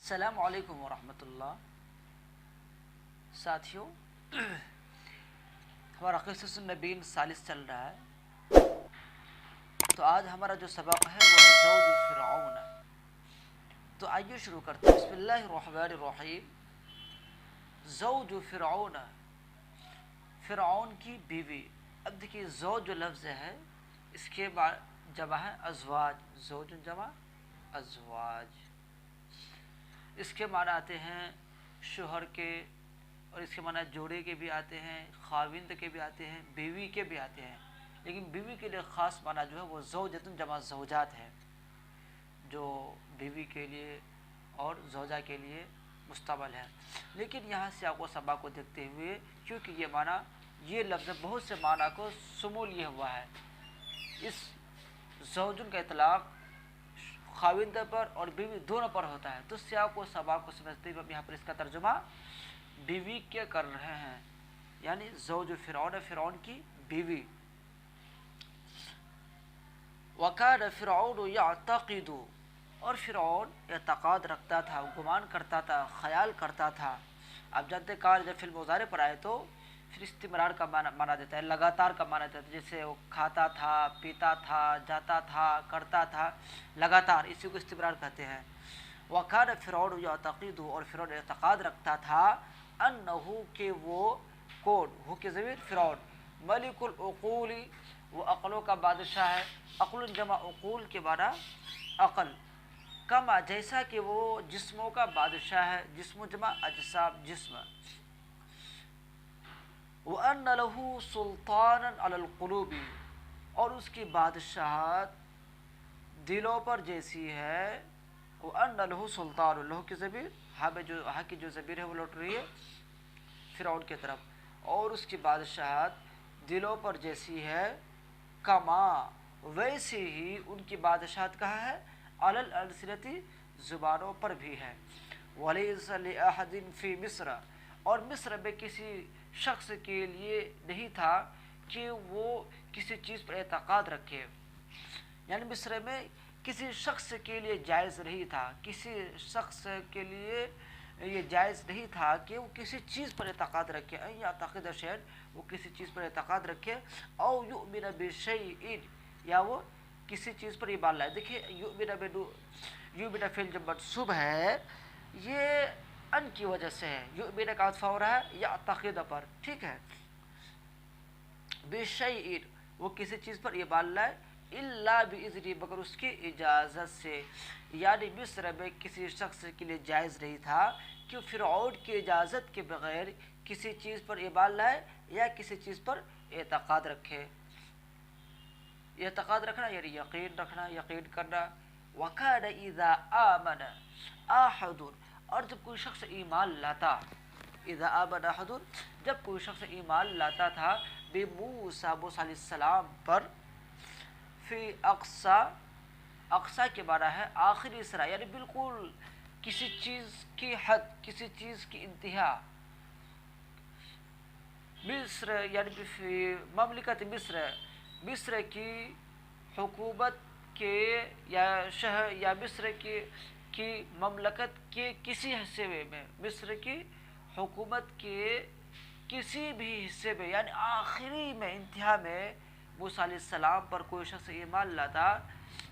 السلام علیکم ورحمۃ اللہ ساتھیوں، ہمارا قصص النبیین ثالث چل رہا ہے۔ تو آج ہمارا جو سبق ہے وہ ہے زوج فرعون۔ تو آئیے شروع کرتے ہیں۔ بسم اللہ الرحمن الرحیم۔ زوج فرعون، فرعون کی بیوی۔ اب دیکھیے زوج جو لفظ ہے اس کے جمع ہے ازواج، زوج جمع ازواج۔ اس کے معنی آتے ہیں شوہر کے، اور اس کے معنی جوڑے کے بھی آتے ہیں، خاوند کے بھی آتے ہیں، بیوی کے بھی آتے ہیں۔ لیکن بیوی کے لیے خاص معنی جو ہے وہ زوجۃ جمع زوجات ہے، جو بیوی کے لیے اور زوجہ کے لیے مستعمل ہے۔ لیکن یہاں سیاق و سباق کو دیکھتے ہوئے، کیونکہ یہ معنی، یہ لفظ بہت سے معنی کو شمول لیے ہوا ہے، اس زوجن کا اطلاق خاوند پر اور بیوی دونوں پر ہوتا ہے، تو سیاق و سباق کو سمجھتے ہوئے ہم یہاں پر اس کا ترجمہ بیوی کے کر رہے ہیں، یعنی زوج فرعون، فرعون کی بیوی۔ وَكَانَ فِرْعَوْنُ يَعْتَقِدُ، اور فرعون اعتقاد رکھتا تھا، گمان کرتا تھا، خیال کرتا تھا۔ آپ جانتے ہیں کار جب فعل مضارع پر آئے تو پھر استمرار کا معنی دیتا ہے، لگاتار کا معنی دیتا ہے، جیسے وہ کھاتا تھا، پیتا تھا، جاتا تھا، کرتا تھا، لگاتار، اسی کو استمرار کہتے ہیں۔ وَكَانَ فِرْعَوْنُ يَعْتَقِدُ، اور فرعون اعتقاد رکھتا تھا، انہو کہ وہ کون، ہو کے ضمیر فرعون، ملک العقول، وہ عقلوں کا بادشاہ ہے۔ عقل جمع عقول کے معنی عقل، کما جیسا کہ وہ جسموں کا بادشاہ ہے، جسم جمع اجسام، جسم۔ وَأَنَّ لَهُ سُلْطَانًا عَلَى الْقُلُوبِ، اور اس کی بادشاہت دلوں پر جیسی ہے۔ وَأَنَّ لَهُ سُلْطَانٌ، لہو کی ضمیر، ہاں کی جو ضمیر ہے وہ لوٹ رہی ہے فرعون کی طرف، اور اس کی بادشاہت دلوں پر جیسی ہے، کما ویسی ہی ان کی بادشاہت کہاں ہے، علی الالسنۃ زبانوں پر بھی ہے۔ ولیس لأحد فی مصر، اور مصر میں کسی شخص کے لیے نہیں تھا کہ وہ کسی چیز پر اعتقاد رکھے، یعنی مصر میں کسی شخص کے لیے جائز نہیں تھا، کسی شخص کے لیے یہ جائز نہیں تھا کہ وہ کسی چیز پر اعتقاد رکھے، ان یعتقد شیئا، وہ کسی چیز پر اعتقاد رکھے، او یؤمن بشیء، یا وہ کسی چیز پر ایمان لائے۔ دیکھیے یؤمن فعل جب منصوب ہے یہ ان کی وجہ سے ہے، یؤمن کا عطف ہو رہا ہے یعتقد پر، ٹھیک ہے، بشیء، وہ کسی چیز پر ایمان لائے، الا باذن، مگر اس کی اجازت سے، یعنی مصر میں کسی شخص کے لیے جائز نہیں تھا کہ فرعون کی اجازت کے بغیر کسی چیز پر ایمان لائے یا کسی چیز پر اعتقاد رکھے۔ اعتقاد رکھنا یعنی یقین رکھنا، یقین کرنا۔ وَكَانَ إِذَا آمَنَ أَحَدٌ، اور جب کوئی شخص ایمان لاتا، اذا آمن احد، جب کوئی شخص ایمان لاتا تھا، بموسیٰ، موسیٰ علیہ السلام پر، فی اقصا، اقصا کے معنی ہے آخری سرا، یعنی بالکل کسی چیز کی حد، کسی چیز کی انتہا، مصر یعنی فی مملکت مصر، مصر کی حکومت کے یا شہر یا مصر کی مملکت کے کسی حصے میں، مصر کی حکومت کے کسی بھی حصے میں، یعنی آخری میں، انتہا میں موسیٰ علیہ السلام پر کوئی شخص ایمان لاتا،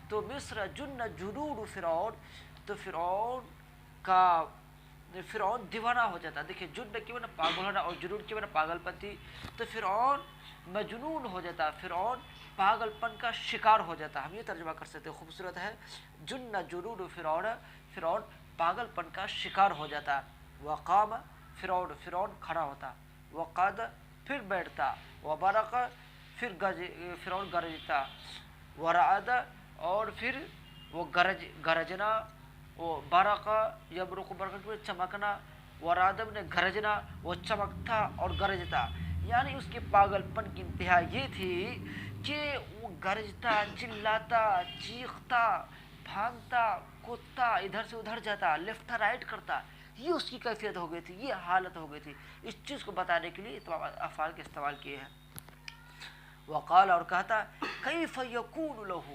تو مصر جن جنود فرعون، تو فرعون دیوانہ ہو جاتا۔ دیکھیں جن کی معنی پاگل ہونا اور جنون کی معنی پاگل پن تھی، تو فرعون مجنون ہو جاتا، فرعون پاگل پن کا شکار ہو جاتا۔ ہم یہ ترجمہ کر سکتے ہیں، خوبصورت ہے، جن جنود فرعون، فرعون پاگل پن کا شکار ہو جاتا۔ وقام فرعون، فرعون کھڑا ہوتا، وقعد پھر بیٹھتا، وبرق پھر فرعون گرجتا، ورعد اور پھر وہ گرجنا، وہ برق یبرق، برق میں چمکنا، ورعد نے گرجنا، وہ چمکتا اور گرجتا، یعنی اس کے پاگل پن کی انتہا یہ تھی کہ وہ گرجتا، چلاتا، چیختا، بھانگتا، کودتا، ادھر سے ادھر جاتا، لیفٹ رائٹ کرتا، یہ اس کی کیفیت ہو گئی تھی، یہ حالت ہو گئی تھی۔ اس چیز کو بتانے کے لیے تمام افعال کے استعمال کیے ہیں۔ وقال، اور کہتا، کیف یکون لہ،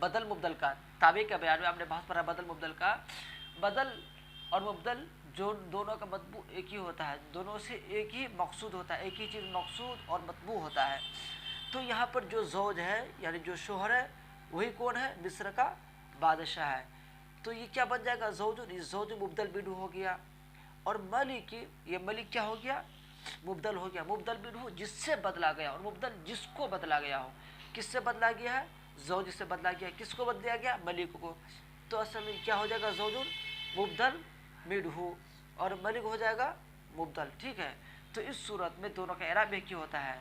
بدل مبدل کا تابع کا بیان میں آپ نے بحث پڑھا بدل مبدل کا. بدل اور مبدل جو دونوں کا مطبوع ایک ہی ہوتا ہے, دونوں سے ایک ہی مقصود ہوتا ہے, ایک ہی چیز مقصود اور مطبوع ہوتا ہے. تو یہاں پر جو زوج ہے یعنی جو شوہر ہے وہی کون ہے؟ مصر کا بادشاہ ہے. تو یہ کیا بن جائے گا؟ زوج. زوج مبدل منہ ہو گیا. اور ملک, یہ ملک کیا ہو گیا؟ مبدل ہو گیا. مبدل منہ جس سے بدلا گیا, اور مبدل جس کو بدلا گیا ہو. کس سے بدلا گیا ہے؟ زوج سے بدلا گیا. کس کو بدلا گیا؟ ملک کو. تو اصل میں کیا ہو جائے گا؟ زوج مبدل منہ اور ملک ہو جائے گا مبدل. ٹھیک ہے. تو اس صورت میں دونوں کا اعراب ایک ہی ہوتا ہے.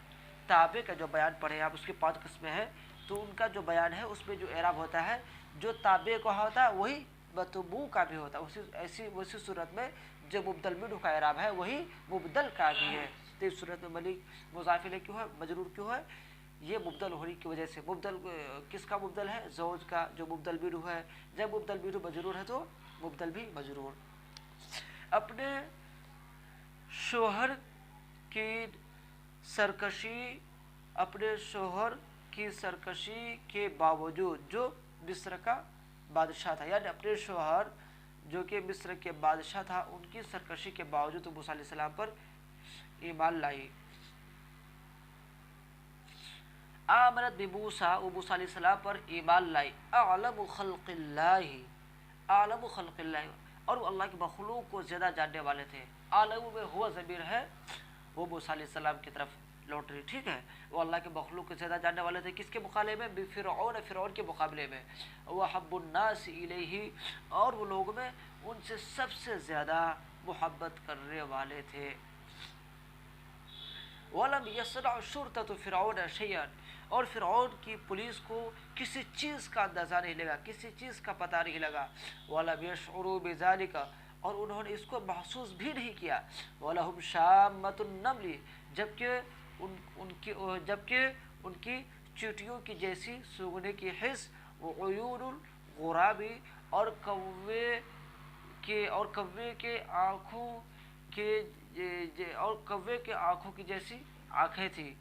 تابع کا جو بیان پڑھے آپ اس کی 5 قسمیں ہیں, تو ان کا جو بیان ہے اس میں جو اعراب ہوتا ہے جو تابع کا ہوتا ہے وہی مطبوع کا بھی ہوتا ہے. اسی صورت میں جو مبدل منہ کا اعراب ہے وہی مبدل کا بھی ہے. تو اس صورت میں ملک مضاف الیہ کیوں ہے؟ مجرور کیوں ہے؟ یہ مبدل ہونے کی وجہ سے. مبدل کس کا مبدل ہے؟ زوج کا, جو مبدل منہ ہے. جب مبدل منہ مجرور ہے تو مبدل بھی مجرور. اپنے شوہر کی سرکشی, اپنے شوہر کی سرکشی کے باوجود جو مصر کا بادشاہ تھا, یعنی اپنے شوہر جو کہ مصر کے بادشاہ تھا ان کی سرکشی کے باوجود موسیٰ علیہ السلام پر ایمان لائی. آمنت بموسیٰ, وہ موسیٰ علیہ السلام پر ایمان لائی. اعلم خلق اللہ, عالم خلق اللہ, اور وہ اللہ کی مخلوق کو زیادہ جاننے والے تھے. عالم میں ہوا ضمیر ہے وہ موسیٰ علیہ السلام کی طرف لوٹ رہی. ٹھیک ہے. وہ اللہ کے مخلوق کو زیادہ جاننے والے تھے. کس کے مقابلے میں؟ بفرعون, فرعون کے مقابلے میں. وحب الناس الیہ, اور وہ لوگ میں ان سے سب سے زیادہ محبت کرنے والے تھے. ولم یصنع شرطۃ فرعون شیئا, اور فرعون کی پولیس کو کسی چیز کا اندازہ نہیں لگا, کسی چیز کا پتہ نہیں لگا. ولم یشعروا بذلک, اور انہوں نے اس کو محسوس بھی نہیں کیا. ولہم شامۃ النمل, جبکہ ان کی چیٹیوں کی جیسی سونگنے کی حس. وعیون الغراب, اور کوے کے آنکھوں کی جیسی آنکھیں تھیں.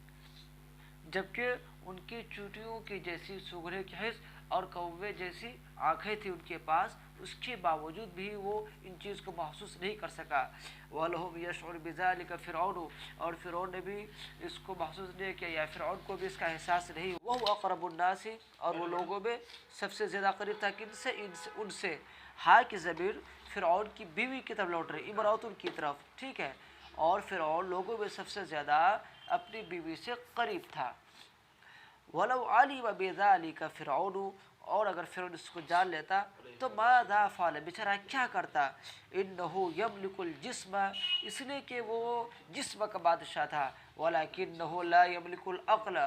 جبکہ ان کی چوٹیوں کی جیسی سونگنے کی حس اور کوے جیسی آنکھیں تھیں ان کے پاس, اس کے باوجود بھی وہ ان چیز کو محسوس نہیں کر سکا. وَلَهُمْ يَشْعُرُ بِذَلِكَ فِرْعَوْنُ, اور فرعون نے بھی اس کو محسوس نہیں کیا, یا فرعون کو بھی اس کا احساس نہیں. وَهُوَ أَقْرَبُ النَّاسِ, اور وہ لوگوں میں سب سے زیادہ قریب تھا. کن سے؟ ان سے. ہاں کی ضمیر فرعون کی بیوی کی طرف لوٹ رہی, امراۃ کی طرف. ٹھیک ہے. اور فرعون لوگوں میں سب سے زیادہ اپنی بیوی سے قریب تھا. وَلَوْ عَلِمَ بِذَلِكَ فِرْعَوْنُ, اور اگر فرعون اس کو جان لیتا تو ماذا فعل, بیچارہ کیا کرتا. انه يملك الجسم, اس لیے کہ وہ جسم کا بادشاہ تھا. ولكنه لا يملك العقل,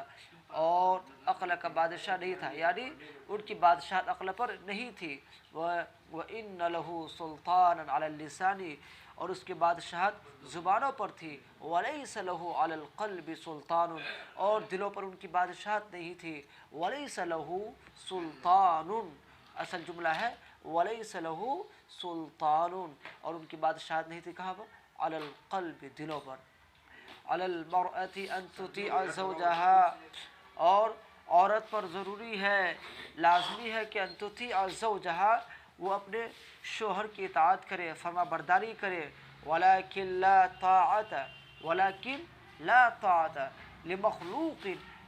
اور عقل کا بادشاہ نہیں تھا, یعنی ان کی بادشاہت عقل پر نہیں تھی. وَإِنَّ لَهُ سُلْطَانًا عَلَى اللِّسَانِ, اور اس کی بادشاہت زبانوں پر تھی. وَلَيْسَ لَهُ عَلَى الْقَلْبِ سُلْطَانٌ, اور دلوں پر ان کی بادشاہت نہیں تھی. وَلَيْسَ لَهُ سُلْطَانٌ, اصل جملہ ہے وَلَيْسَ لَهُ سُلْطَانٌ, اور ان کی بادشاہت نہیں تھی. کہاں پر؟ عَلَى الْقَلْبِ, دلوں پر. عَلَى الْمَرْأَةِ أَن تُطِيعَ زَوْجَهَا, اور عورت پر ضروری ہے, لازمی ہے کہ أن تُطِيعَ زَوْجَهَا, وہ اپنے شوہر کی اطاعت کرے, فرما برداری کرے. وَلَكِنْ لَا طَاعَةَ لِمَخْلُوقٍ,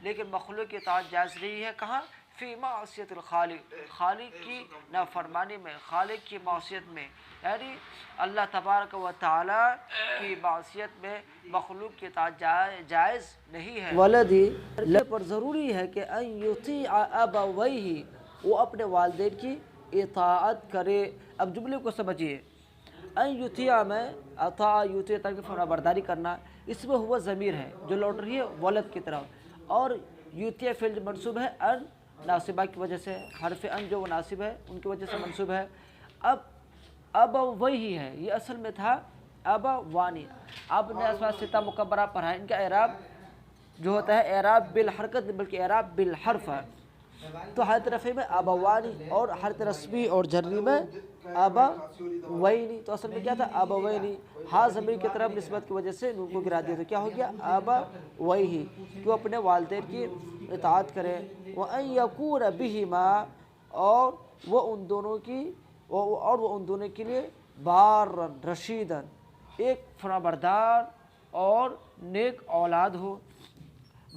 لیکن مخلوق کی اطاعت جائز نہیں ہے. کہاں؟ فی معصیت الخالق, خالق کی نافرمانی میں, خالق کی معصیت میں, یعنی اللہ تبارک و تعالی کی معصیت میں مخلوق کی اطاعت جائز نہیں ہے. ولدی پر ضروری ہے کہ ان یطیع ابویہ, وہ اپنے والدین کی اطاعت کرے. اب جملے کو سمجھیے. ان یطیع میں اطاع یطیع تاکہ فرما برداری کرنا, اس میں ہوا ضمیر ہے جو لوٹ رہی ہے ولد کی طرف, اور یطیع فعل منصوب ہے ان ناصبہ کی وجہ سے, حرف ان جو وہ ناصب ہے ان کی وجہ سے منصوب ہے. اب وہی ہے, یہ اصل میں تھا ابوانی. اب نے اسماء ستہ مکبرہ پڑھا ہے, ان کا اعراب جو ہوتا ہے اعراب بالحرکت بلکہ اعراب بالحرف ہے. تو حالت رفع میں ابوانی, اور حالت رسمی اور جری میں ابوینی. تو اصل میں کیا تھا؟ ابوینی. ہاں ضمیر کی طرف نسبت کی وجہ سے نون کو گرا دیا, تو کیا ہو گیا؟ ابویہ, کہ وہ اپنے والدین کی اطاعت کرے. وَأَن يَكُونَ بِهِمَا, اور وہ ان دونوں کے لیے بار رشیدن ایک فرمانبردار اور نیک اولاد ہو.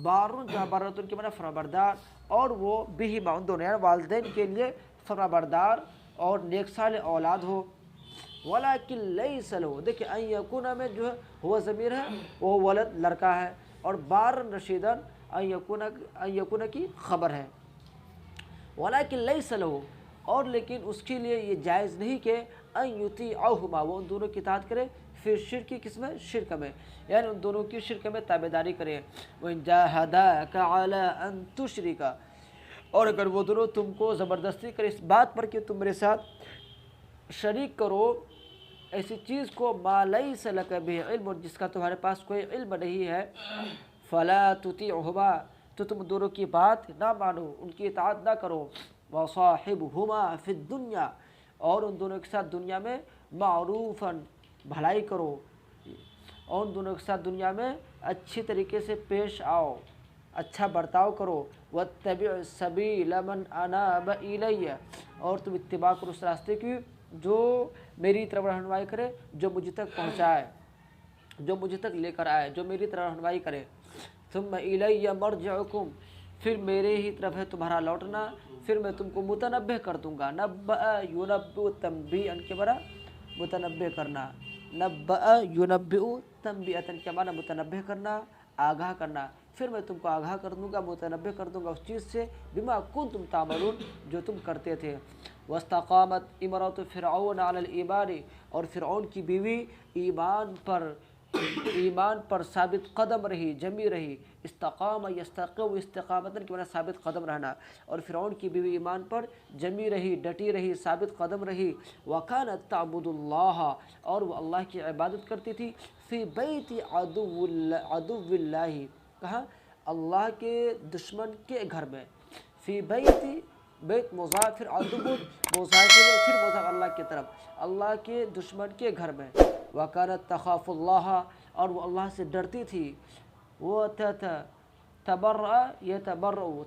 بارن جہاں بارتن کے معنی فرمانبردار، اور وہ بھی ان دونوں یعنی والدین کے لیے فرمانبردار اور نیک صالح اولاد ہو. ولیکن لیس لہ، دیکھیں ان یکون میں جو ہے ہوا ضمیر ہے، وہ ولد لڑکا ہے، اور بارن رشیدن ان یکون کی خبر ہے. ولیکن لیس لہ، اور لیکن اس کے لیے یہ جائز نہیں کہ ان یطیعہما، وہ ان دونوں کی اطاعت کرے، پھر شرک کی قسم شرک میں، یعنی ان دونوں کی شرک میں تابعداری کرے. وَإِن جَاهَدَاكَ عَلَىٰ أَن تُشْرِكَ، اور اگر وہ دونوں تم کو زبردستی کرے اس بات پر کہ تم میرے ساتھ شریک کرو ایسی چیز کو، ما لیس لک بہ علم، جس کا تمہارے پاس کوئی علم نہیں ہے، فلا تطیعہما، تو تم دونوں کی بات نہ مانو، ان کی اطاعت نہ کرو. وصاحبہما فی الدنیا، اور ان دونوں کے ساتھ دنیا میں معروفاً بھلائی کرو، اور ان دونوں کے ساتھ دنیا میں اچھی طریقے سے پیش آؤ، اچھا برتاؤ کرو. واتبع سبیل من اناب الی، اور تم اتباع کرو اس راستے کی جو میری طرف رہنمائی کرے، جو مجھ تک پہنچائے، جو مجھ تک لے کر آئے، جو میری طرف رہنمائی کرے. ثم الی مرجعکم، پھر میرے ہی طرف ہے تمہارا لوٹنا، پھر میں تم کو متنبہ کر دوں گا. نبأ ینبئ تنبیئا کے برا متنبہ کرنا، نبأ ینبئ تنبیئا کے معنی متنبہ کرنا، آگاہ کرنا. پھر میں تم کو آگاہ کر دوں گا، متنبہ کر دوں گا اس چیز سے، بما کنتم تعملون، جو تم کرتے تھے. واستقامت امرأة فرعون علی الایمان، اور فرعون کی بیوی ایمان پر ثابت قدم رہی، جمی رہی. استقام یستقیم استقامتاً کے معنی ثابت قدم رہنا، اور فرعون کی بیوی ایمان پر جمی رہی، ڈٹی رہی، ثابت قدم رہی. وکانت تعبد اللہ، اور وہ اللہ کی عبادت کرتی تھی. فی بیت عدو اللہ، کہاں؟ اللہ کے دشمن کے گھر میں. فی بیت مضاف، پھر عدو مضاف، پھر مضاف اللہ کی طرف، اللہ کے دشمن کے گھر میں. وکانت تخاف اللہ، اور وہ اللہ سے ڈرتی تھی. وہ تبرأ یتبرأ